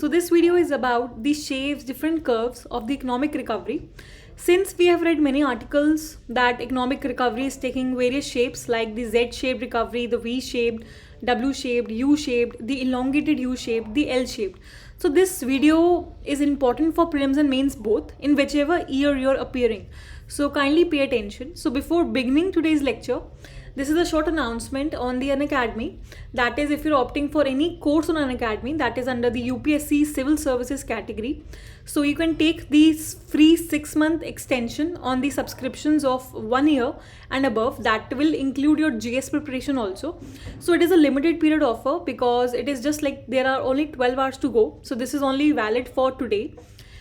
So this video is about the shapes, different curves of the economic recovery. Since we have read many articles that economic recovery is taking various shapes like the Z-shaped recovery, the V-shaped, W-shaped, U-shaped, the elongated U-shaped, the L-shaped. So this video is important for prelims and mains both in whichever year you're appearing. So kindly pay attention. So before beginning today's lecture, this is a short announcement on the Unacademy. That is, if you're opting for any course on Unacademy that is under the UPSC Civil Services category, so you can take the free 6-month extension on the subscriptions of 1 year and above. That will include your GS preparation also. So it is a limited period offer because it is just like there are only 12 hours to go. So this is only valid for today.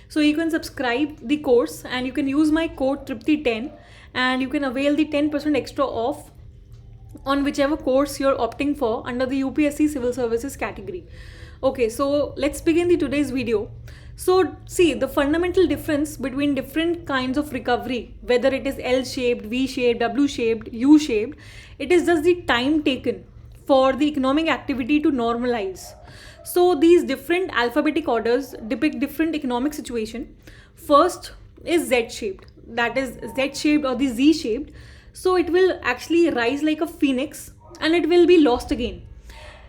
So you can subscribe the course and you can use my code TRIPTI10 and you can avail the 10% extra off on whichever course you're opting for under the UPSC Civil Services category. Okay, so let's begin the today's video. So see, the fundamental difference between different kinds of recovery, whether it is L-shaped, V-shaped, W-shaped, U-shaped, it is just the time taken for the economic activity to normalize. So these different alphabetic orders depict different economic situation. First is Z-shaped, that is Z-shaped or the Z-shaped. So it will actually rise like a phoenix and it will be lost again.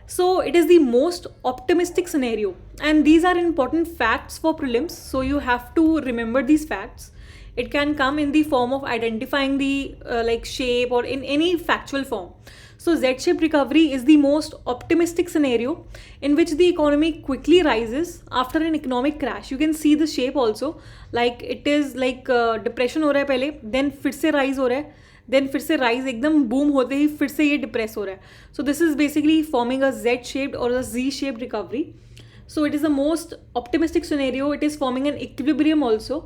So it is the most optimistic scenario, and these are important facts for prelims, so you have to remember these facts. It can come in the form of identifying the shape or in any factual form. So Z-shaped recovery is the most optimistic scenario in which the economy quickly rises after an economic crash. You can see the shape also, like it is like depression हो रहा है पहले, then फिर से rise हो रहा है, then फिर से राइज एकदम बूम होते ही फिर से ये डिप्रेस हो रहा है. So this is basically forming a Z shaped और a G shaped recovery. So it is the most optimistic scenario. It is forming an equilibrium also.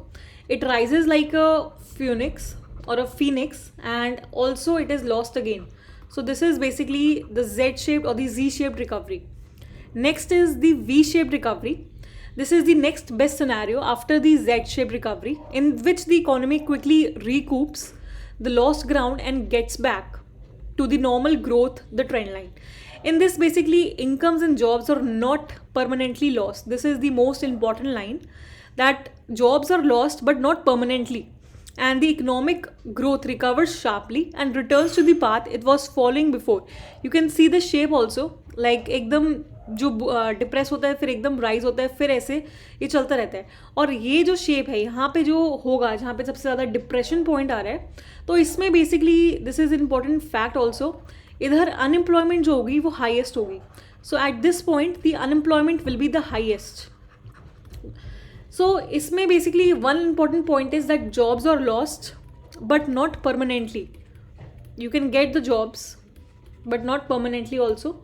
It rises like a phoenix or a phoenix and also it is lost again. So this is basically the Z-shaped or the Z-shaped recovery. Next is the V-shaped recovery. This is the next best scenario after the Z-shaped recovery in which the economy quickly recoups the lost ground and gets back to the normal growth, the trend line. In this, basically, incomes and jobs are not permanently lost. This is the most important line, that jobs are lost but not permanently. And the economic growth recovers sharply and returns to the path it was following before. You can see the shape also, like एकदम जो depress होता है फिर एकदम rise होता है फिर ऐसे ये चलता रहता है. और ये जो शेप है यहाँ पे जो होगा जहाँ पे सबसे ज़्यादा डिप्रेशन पॉइंट आ रहा है, तो इसमें basically this is important fact also, इधर अनएम्प्लॉयमेंट जो होगी वो हाईएस्ट होगी. So at this point the unemployment will be the highest. So इसमें basically one important point is that jobs are lost but not permanently. You can get the jobs but not permanently also,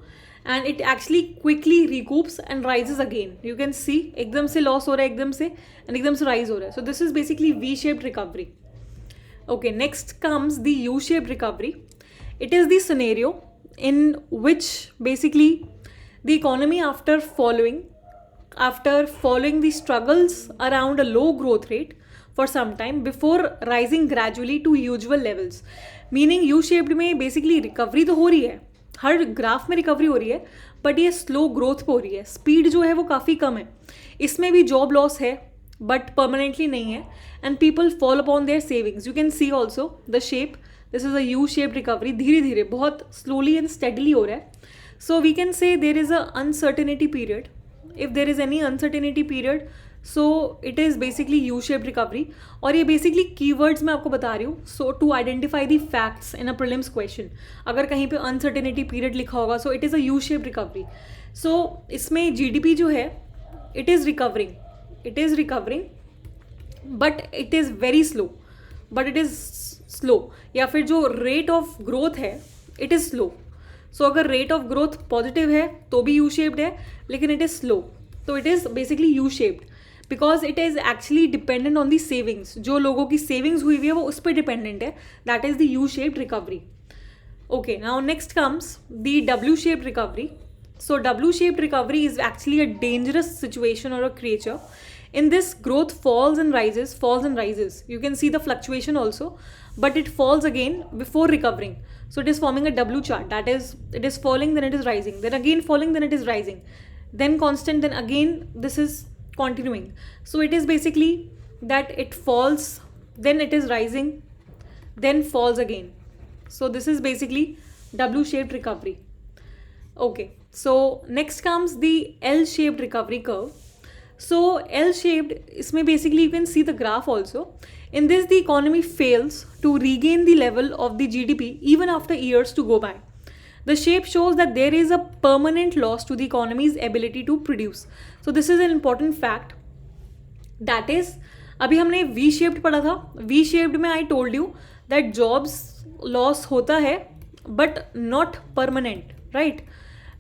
and it actually quickly recoups and rises again. You can see एकदम से loss हो रहा है एकदम से and एकदम से rise हो रहा है. So this is basically V-shaped recovery. Okay, next comes the U-shaped recovery. It is the scenario in which basically the economy after following the struggles around a low growth rate for some time before rising gradually to usual levels. Meaning U shaped में basically recovery तो हो रही है, हर graph में recovery हो रही है, but ये स्लो ग्रोथ पे हो रही है, स्पीड जो है वो काफ़ी कम है. इसमें भी जॉब लॉस है बट परमानेंटली नहीं है and people fall upon their savings. You can see also the shape, this is a U shaped recovery. धीरे धीरे बहुत स्लोली एंड स्टेडली हो रहा है. सो we can say there is a uncertainty period. If there is any uncertainty period, so it is basically U shaped recovery. और ये basically keywords मैं आपको बता रही हूँ, so to identify the facts in a prelims question. अगर कहीं पे अनसर्टेनिटी पीरियड लिखा होगा, so it is a U shaped recovery. So इसमें जीडीपी जो है it is recovering but it is very slow, या फिर जो रेट ऑफ ग्रोथ है इट इज़ स्लो. सो अगर रेट ऑफ ग्रोथ पॉजिटिव है तो भी यू शेप्ड है, लेकिन इट इज़ स्लो, तो it is basically U shaped because it is actually dependent on the savings. जो लोगों की सेविंग्स हुई है वो उस पर डिपेंडेंट है. That is the U shaped recovery. Okay, now next comes the W shaped recovery. So W shaped recovery is actually a dangerous situation और a creature. In this, growth falls and rises. You can see the fluctuation also, but it falls again before recovering. So it is forming a W chart. That is, it is falling, then it is rising, then again falling, then it is rising. then constant, then again this is continuing. So it is basically that it falls, then it is rising, then falls again. So this is basically W-shaped recovery. Okay, so next comes the L-shaped recovery curve. So L-shaped, इसमें basically you can see the graph also. In this, the economy fails to regain the level of the GDP even after years to go by. The shape shows that there is a permanent loss to the economy's ability to produce. So this is an important fact. That is, अभी हमने V shaped पढ़ा था. V shaped में I told you that jobs loss होता है but not permanent, right?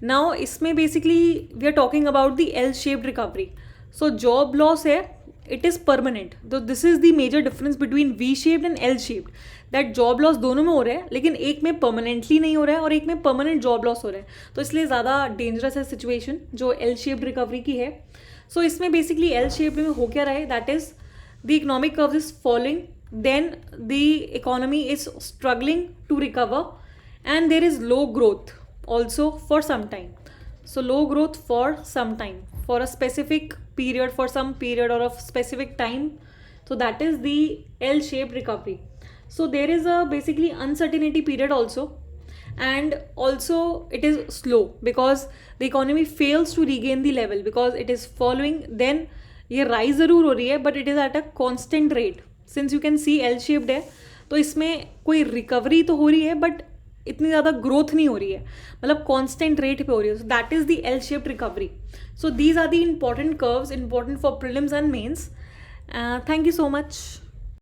Now इसमें basically we are talking about the L shaped recovery. So job loss है, it is permanent. So this is the major difference between V shaped and L shaped. That job loss दोनों में हो रहा है, लेकिन एक में permanently नहीं हो रहा है और एक में permanent job loss हो रहा है. तो इसलिए ज़्यादा dangerous है situation जो L shaped recovery की है. So इसमें basically L shaped में हो क्या रहा है? That is, the economic curve is falling, then the economy is struggling to recover, and there is low growth also for some time. So low growth for some time, for a specific period, for some period or a specific time. So that is the L-shaped recovery. So there is a basically uncertainty period also, and also it is slow because the economy fails to regain the level because it is following. Then ये rise ज़रूर हो रही है but it is at a constant rate. Since you can see L-shaped है तो इसमें कोई recovery तो हो रही है but इतनी ज़्यादा ग्रोथ नहीं हो रही है, मतलब कॉन्स्टेंट रेट पे हो रही है. So that is the L shaped recovery. So these are the important curves, important for prelims and mains. Thank you so much.